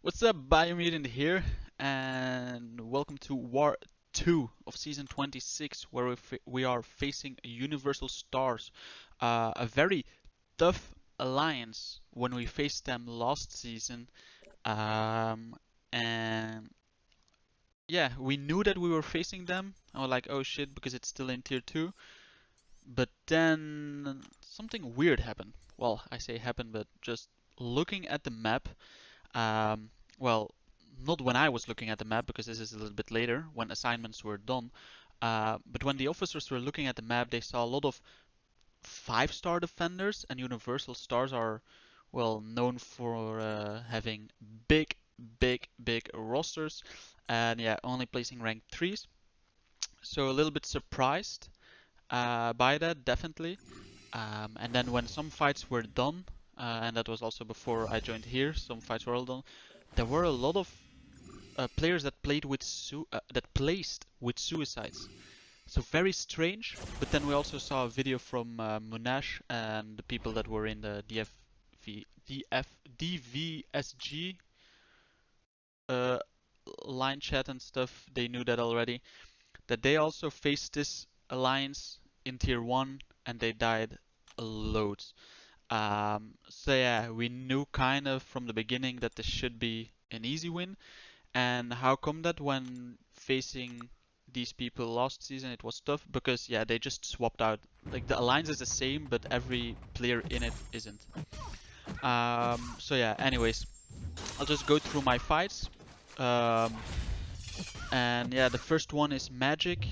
What's up, Biomutant here, and welcome to War 2 of Season 26, where we are facing Universal Stars, a very tough alliance when we faced them last season. Um, and yeah, we knew that we were facing them. I was like, oh shit, because it's still in Tier 2. But then something weird happened. Well, I say happened, but just looking at the map. Um, well, not when I was looking at the map, because this is a little bit later, when assignments were done. But when the officers were looking at the map, they saw a lot of 5-star defenders, and Universal Stars are, well, known for having big, big rosters, and yeah, only placing rank 3s. So a little bit surprised by that, definitely. And then when some fights were done, and that was also before I joined here, some fights were all done. There were a lot of players that played with that placed with suicides. So very strange. But then we also saw a video from Munash and the people that were in the DVSG uh, line chat and stuff. They knew that already. That they also faced this alliance in tier 1 and they died loads. So yeah, we knew kind of from the beginning that this should be an easy win. And how come that when facing these people last season it was tough? Because yeah, they just swapped out. Like the alliance is the same, but every player in it isn't. So yeah, anyways, I'll just go through my fights. And yeah, the first one is Magik.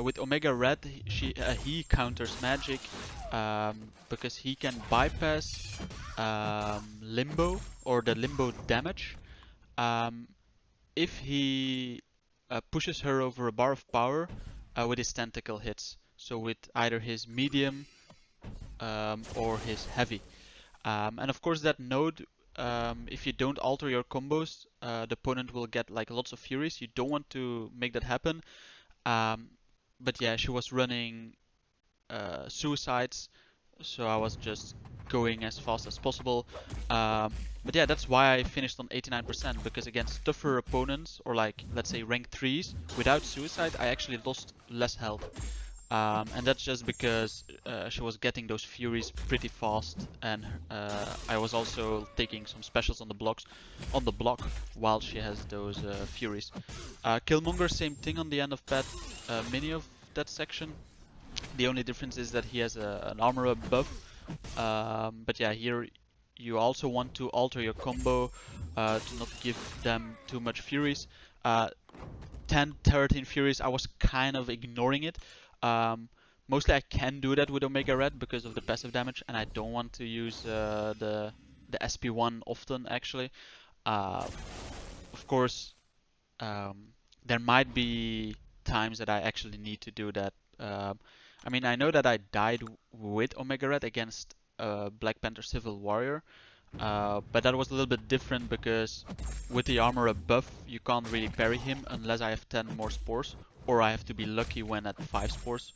With Omega Red, he counters Magik because he can bypass Limbo or the Limbo damage if he pushes her over a bar of power with his tentacle hits. So with either his medium or his heavy. And of course that node, if you don't alter your combos, the opponent will get like lots of furies. You don't want to make that happen. But yeah, she was running suicides, so I was just going as fast as possible. But yeah, that's why I finished on 89%, because against tougher opponents, or like, let's say rank 3s, without suicide, I actually lost less health. And that's just because she was getting those furies pretty fast, and I was also taking some specials on the block while she has those furies. Killmonger, same thing on the end of that mini of that section. The only difference is that he has an armor up buff. But yeah, here you also want to alter your combo to not give them too much furies. 10, 13 furies, I was kind of ignoring it. Mostly I can do that with Omega Red because of the passive damage, and I don't want to use the SP1 often, actually. Of course, there might be times that I actually need to do that. I mean, I know that I died with Omega Red against Black Panther Civil Warrior, but that was a little bit different because with the armor buff, you can't really parry him unless I have 10 more spores, or I have to be lucky when at 5 spores.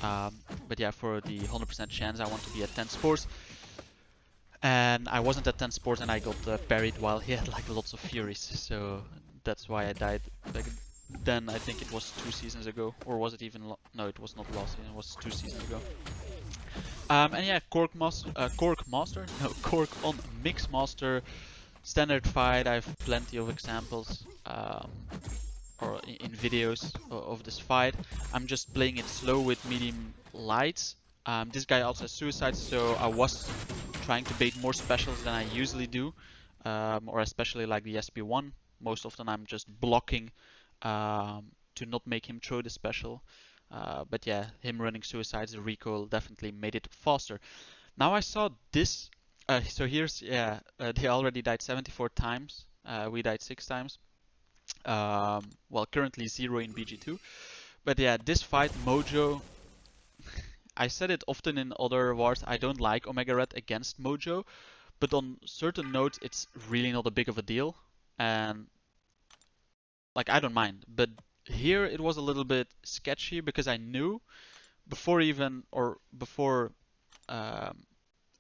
But yeah, for the 100% chance, I want to be at 10 spores. And I wasn't at 10 spores and I got parried while he had like lots of furies, so that's why I died. Like, then I think it was 2 seasons ago, or was it even? No, it was not last season. It was 2 seasons ago. And yeah, Korg Master, no, Korg on Mixmaster, standard fight. I have plenty of examples, or in videos of this fight. I'm just playing it slow with medium lights. This guy also has suicides, so I was trying to bait more specials than I usually do, or especially like the SP1. Most often I'm just blocking to not make him throw the special. But yeah, him running suicides, the recoil definitely made it faster. Now I saw this. So here's, yeah, they already died 74 times. We died 6 times. Well, currently 0 in BG2. But yeah, this fight, Mojo. I said it often in other wars, I don't like Omega Red against Mojo. But on certain nodes, it's really not a big of a deal. And like, I don't mind. But here it was a little bit sketchy because I knew before even, or before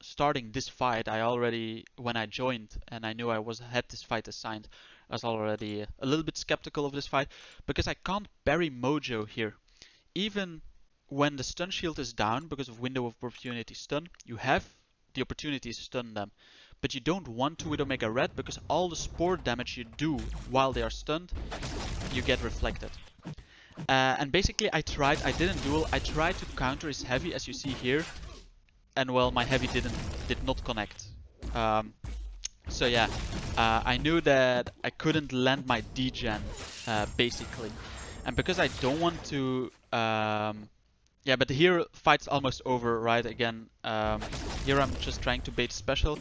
starting this fight, I already, when I joined and I knew had this fight assigned, I was already a little bit skeptical of this fight because I can't bury Mojo here. Even when the stun shield is down because of window of opportunity stun, you have the opportunity to stun them. But you don't want to with Omega Red because all the spore damage you do while they are stunned, you get reflected. And basically I didn't duel, I tried to counter his heavy as you see here, and well, my heavy did not connect. So yeah, I knew that I couldn't land my degen, basically. And because I don't want to, yeah, but here fight's almost over, right? Again, here I'm just trying to bait special,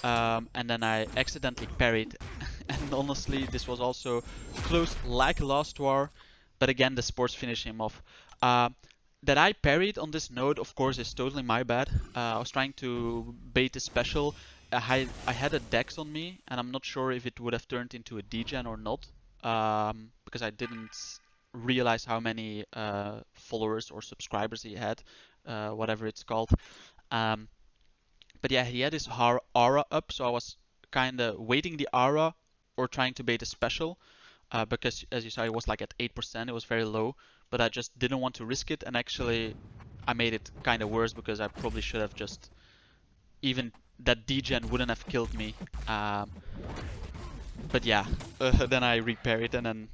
and then I accidentally parried. And honestly, this was also close like last war, but again, the sports finish him off. That I parried on this node, of course, is totally my bad. I was trying to bait a special. I had a dex on me, and I'm not sure if it would have turned into a degen or not, because I didn't realize how many followers or subscribers he had, whatever it's called. But yeah, he had his aura up, so I was kind of waiting the aura or trying to bait a special, because as you saw, it was like at 8%, it was very low, but I just didn't want to risk it, and actually I made it kind of worse because I probably should have just, even that degen wouldn't have killed me. But yeah, then I reparried and then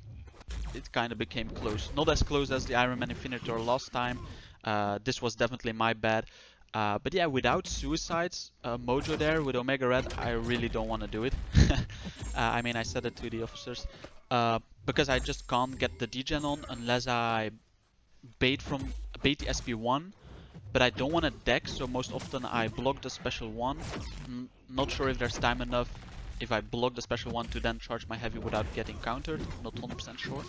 it kind of became close. Not as close as the Iron Man Infinitor last time. This was definitely my bad. But yeah, without suicides, Mojo there with Omega Red, I really don't want to do it. I mean, I said it to the officers. Because I just can't get the degen on unless I bait the SP1. But I don't want to deck, so most often I block the special one. Not sure if there's time enough if I block the special one to then charge my heavy without getting countered. Not 100% sure.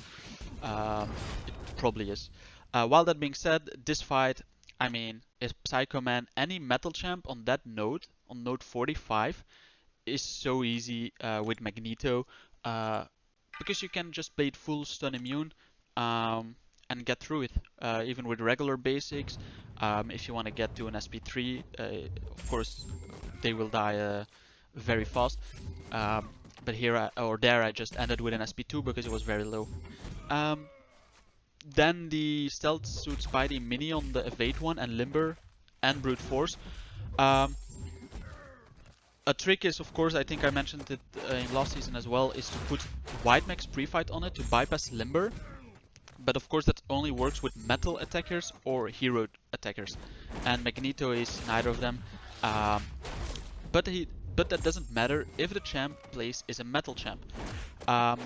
It probably is. While that being said, this fight, I mean, is Psychoman, any metal champ on that node, on node 45, is so easy with Magneto, because you can just bait full stun immune and get through it, even with regular basics. If you want to get to an SP3, of course, they will die very fast. But here or there, I just ended with an SP2 because it was very low. Then the Stealth Suit Spidey Mini on the Evade one and Limber and Brute Force. A trick is, of course, I think I mentioned it in last season as well, is to put White Max pre-fight on it to bypass Limber. But of course that only works with metal attackers or hero attackers. And Magneto is neither of them. But that doesn't matter if the champ plays is a metal champ.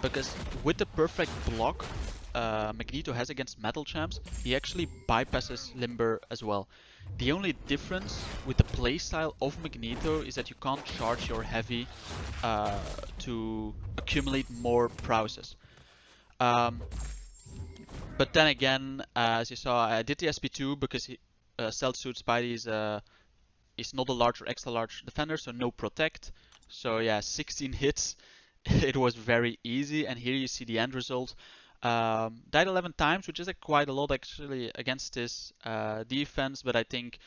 Because with the perfect block Magneto has against metal champs, he actually bypasses Limber as well. The only difference with the playstyle of Magneto is that you can't charge your heavy to accumulate more prowesses. But then again, as you saw, I did the SP2 because Stealth Suit Spidey is not a large or extra large defender, so no protect. So yeah, 16 hits. It was very easy, and here you see the end result. Died 11 times, which is quite a lot actually against this defense, but I think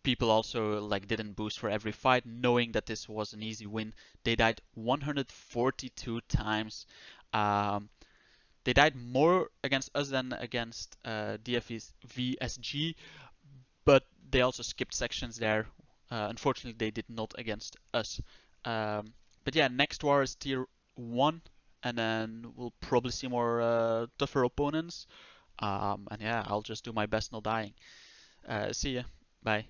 people also like didn't boost for every fight, knowing that this was an easy win. They died 142 times. They died more against us than against DFVSG, but they also skipped sections there. Unfortunately, they did not against us. But yeah, next war is tier 1, and then we'll probably see more tougher opponents. And yeah, I'll just do my best not dying. See ya. Bye.